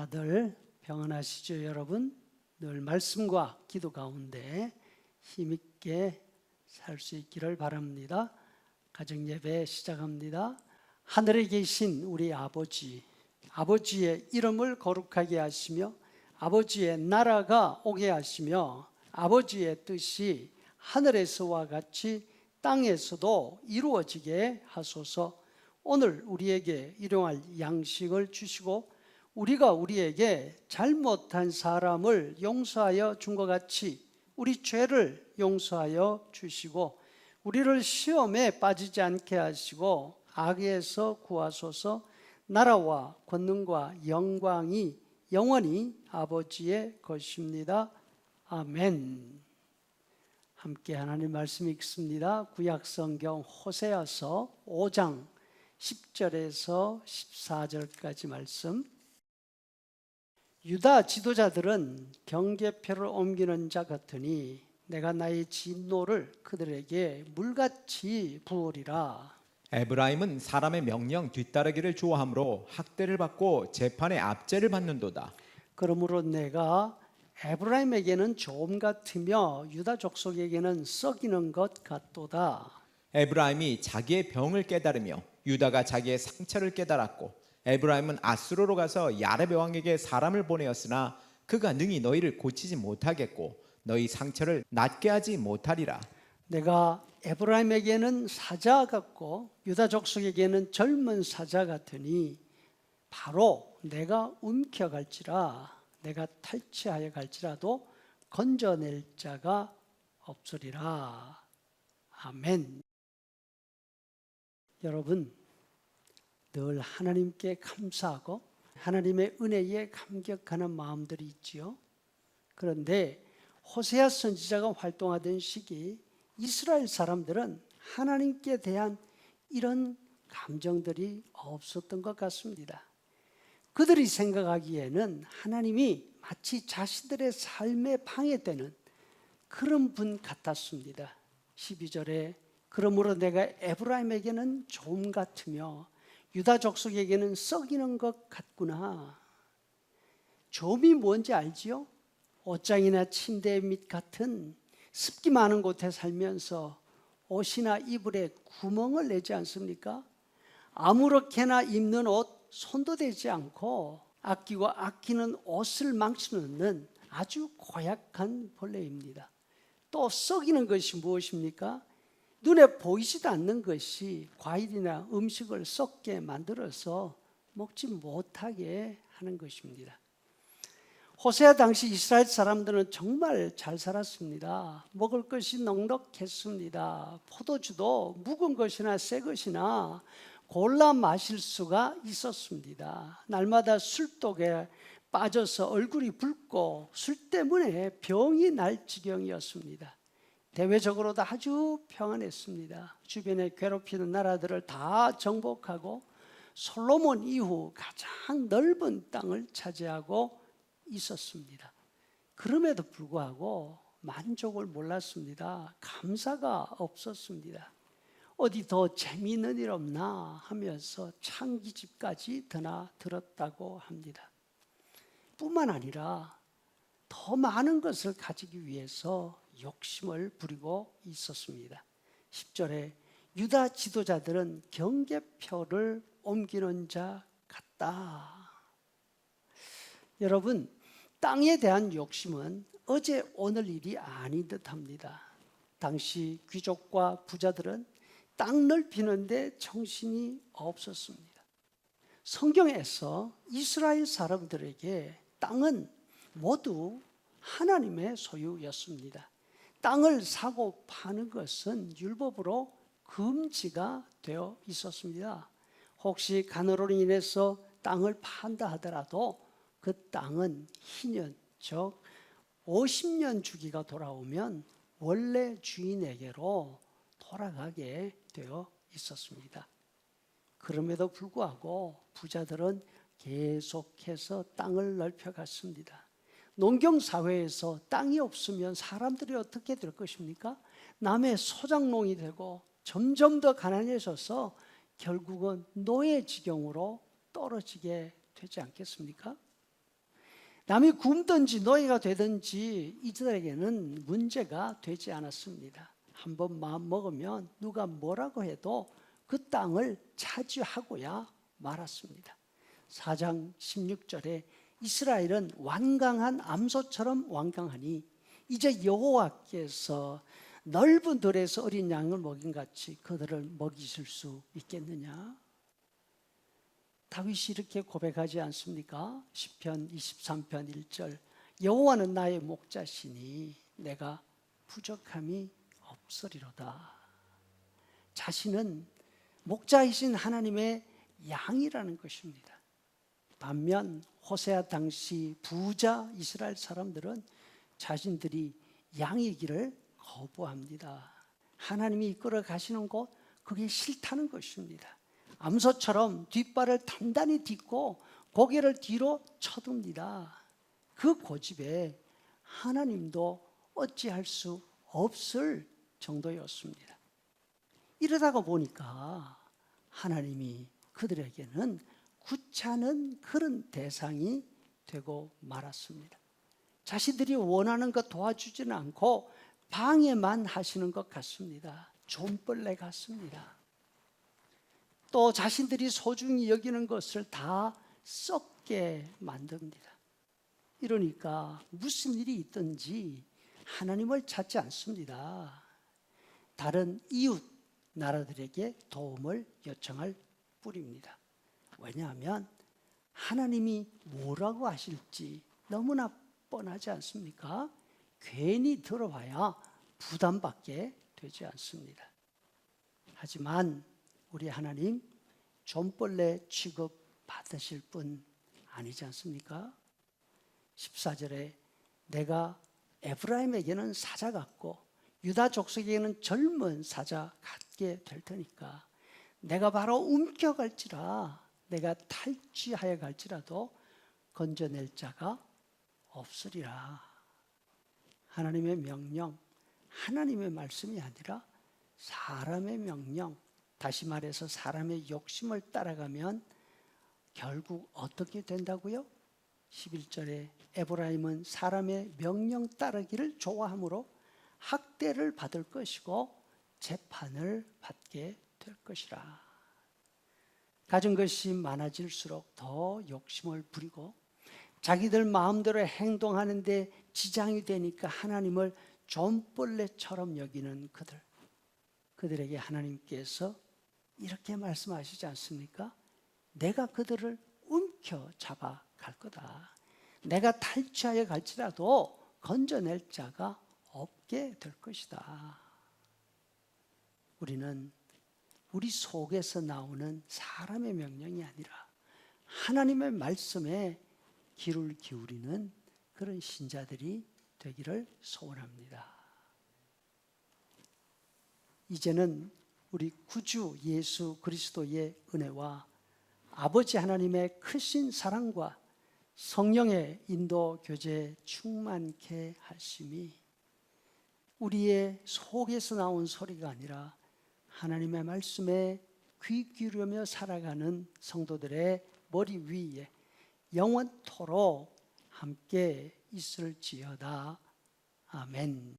다들 평안하시죠, 여러분? 늘 말씀과 기도 가운데 힘있게 살 수 있기를 바랍니다. 가정예배 시작합니다. 하늘에 계신 우리 아버지, 아버지의 이름을 거룩하게 하시며 아버지의 나라가 오게 하시며 아버지의 뜻이 하늘에서와 같이 땅에서도 이루어지게 하소서. 오늘 우리에게 일용할 양식을 주시고 우리가 우리에게 잘못한 사람을 용서하여 준 것 같이 우리 죄를 용서하여 주시고 우리를 시험에 빠지지 않게 하시고 악에서 구하소서. 나라와 권능과 영광이 영원히 아버지의 것입니다. 아멘. 함께 하나님 말씀 읽습니다. 구약성경 호세아서 5장 10절에서 14절까지 말씀. 유다 지도자들은 경계표를 옮기는 자 같으니 내가 나의 진노를 그들에게 물같이 부으리라. 에브라임은 사람의 명령 뒤따르기를 좋아하므로 학대를 받고 재판의 압제를 받는도다. 그러므로 내가 에브라임에게는 좀 같으며 유다 족속에게는 썩이는 것 같도다. 에브라임이 자기의 병을 깨달으며 유다가 자기의 상처를 깨달았고 에브라임은 아수르로 가서 야렙 왕에게 사람을 보내었으나 그가 능히 너희를 고치지 못하겠고 너희 상처를 낫게 하지 못하리라. 내가 에브라임에게는 사자 같고 유다 족속에게는 젊은 사자 같으니 바로 내가 움켜갈지라 내가 탈취하여 갈지라도 건져낼 자가 없으리라. 아멘. 여러분, 늘 하나님께 감사하고 하나님의 은혜에 감격하는 마음들이 있지요. 그런데 호세아 선지자가 활동하던 시기 이스라엘 사람들은 하나님께 대한 이런 감정들이 없었던 것 같습니다. 그들이 생각하기에는 하나님이 마치 자신들의 삶에 방해되는 그런 분 같았습니다. 12절에 그러므로 내가 에브라임에게는 좀 같으며 유다 족속에게는 썩이는 것 같구나. 좀이 뭔지 알지요? 옷장이나 침대 밑 같은 습기 많은 곳에 살면서 옷이나 이불에 구멍을 내지 않습니까? 아무렇게나 입는 옷 손도 대지 않고 아끼고 아끼는 옷을 망치는 아주 고약한 벌레입니다. 또 썩이는 것이 무엇입니까? 눈에 보이지도 않는 것이 과일이나 음식을 썩게 만들어서 먹지 못하게 하는 것입니다. 호세아 당시 이스라엘 사람들은 정말 잘 살았습니다. 먹을 것이 넉넉했습니다. 포도주도 묵은 것이나 새 것이나 골라 마실 수가 있었습니다. 날마다 술독에 빠져서 얼굴이 붉고 술 때문에 병이 날 지경이었습니다. 대외적으로도 아주 평안했습니다. 주변에 괴롭히는 나라들을 다 정복하고 솔로몬 이후 가장 넓은 땅을 차지하고 있었습니다. 그럼에도 불구하고 만족을 몰랐습니다. 감사가 없었습니다. 어디 더 재미있는 일 없나 하면서 창기집까지 드나 들었다고 합니다. 뿐만 아니라 더 많은 것을 가지기 위해서 욕심을 부리고 있었습니다. 10절에 유다 지도자들은 경계표를 옮기는 자 같다. 여러분, 땅에 대한 욕심은 어제 오늘 일이 아닌 듯합니다. 당시 귀족과 부자들은 땅 넓히는데 정신이 없었습니다. 성경에서 이스라엘 사람들에게 땅은 모두 하나님의 소유였습니다. 땅을 사고 파는 것은 율법으로 금지가 되어 있었습니다. 혹시 가나로 인해서 땅을 판다 하더라도 그 땅은 희년, 즉 50년 주기가 돌아오면 원래 주인에게로 돌아가게 되어 있었습니다. 그럼에도 불구하고 부자들은 계속해서 땅을 넓혀갔습니다. 농경사회에서 땅이 없으면 사람들이 어떻게 될 것입니까? 남의 소작농이 되고 점점 더 가난해져서 결국은 노예 지경으로 떨어지게 되지 않겠습니까? 남이 굶든지 노예가 되든지 이들에게는 문제가 되지 않았습니다. 한번 마음 먹으면 누가 뭐라고 해도 그 땅을 차지하고야 말았습니다. 4장 16절에 이스라엘은 완강한 암소처럼 완강하니 이제 여호와께서 넓은 들에서 어린 양을 먹인 같이 그들을 먹이실 수 있겠느냐? 다윗이 이렇게 고백하지 않습니까? 시편 23편 1절 여호와는 나의 목자시니 내가 부족함이 없으리로다. 자신은 목자이신 하나님의 양이라는 것입니다. 반면 호세아 당시 부자 이스라엘 사람들은 자신들이 양이기를 거부합니다. 하나님이 이끌어 가시는 곳 그게 싫다는 것입니다. 암소처럼 뒷발을 단단히 딛고 고개를 뒤로 쳐둡니다. 그 고집에 하나님도 어찌할 수 없을 정도였습니다. 이러다가 보니까 하나님이 그들에게는 구차는 그런 대상이 되고 말았습니다. 자신들이 원하는 것 도와주지는 않고 방해만 하시는 것 같습니다. 좀벌레 같습니다. 또 자신들이 소중히 여기는 것을 다 썩게 만듭니다. 이러니까 무슨 일이 있든지 하나님을 찾지 않습니다. 다른 이웃 나라들에게 도움을 요청할 뿐입니다. 왜냐하면 하나님이 뭐라고 하실지 너무나 뻔하지 않습니까? 괜히 들어봐야 부담받게 되지 않습니다. 하지만 우리 하나님 좀벌레 취급 받으실 분 아니지 않습니까? 14절에 내가 에브라임에게는 사자 같고 유다 족속에게는 젊은 사자 같게 될 테니까 내가 바로 움켜갈지라 내가 탈취하여 갈지라도 건져낼 자가 없으리라. 하나님의 명령, 하나님의 말씀이 아니라 사람의 명령, 다시 말해서 사람의 욕심을 따라가면 결국 어떻게 된다고요? 11절에 에브라임은 사람의 명령 따르기를 좋아하므로 학대를 받을 것이고 재판을 받게 될 것이라. 가진 것이 많아질수록 더 욕심을 부리고 자기들 마음대로 행동하는데 지장이 되니까 하나님을 좀벌레처럼 여기는 그들에게 하나님께서 이렇게 말씀하시지 않습니까? 내가 그들을 움켜잡아 갈 거다. 내가 탈취하여 갈지라도 건져낼 자가 없게 될 것이다. 우리는 우리 속에서 나오는 사람의 명령이 아니라 하나님의 말씀에 귀를 기울이는 그런 신자들이 되기를 소원합니다. 이제는 우리 구주 예수 그리스도의 은혜와 아버지 하나님의 크신 사랑과 성령의 인도 교제 충만케 하심이 우리의 속에서 나온 소리가 아니라 하나님의 말씀에 귀 기울이며 살아가는 성도들의 머리 위에 영원토록 함께 있을지어다. 아멘.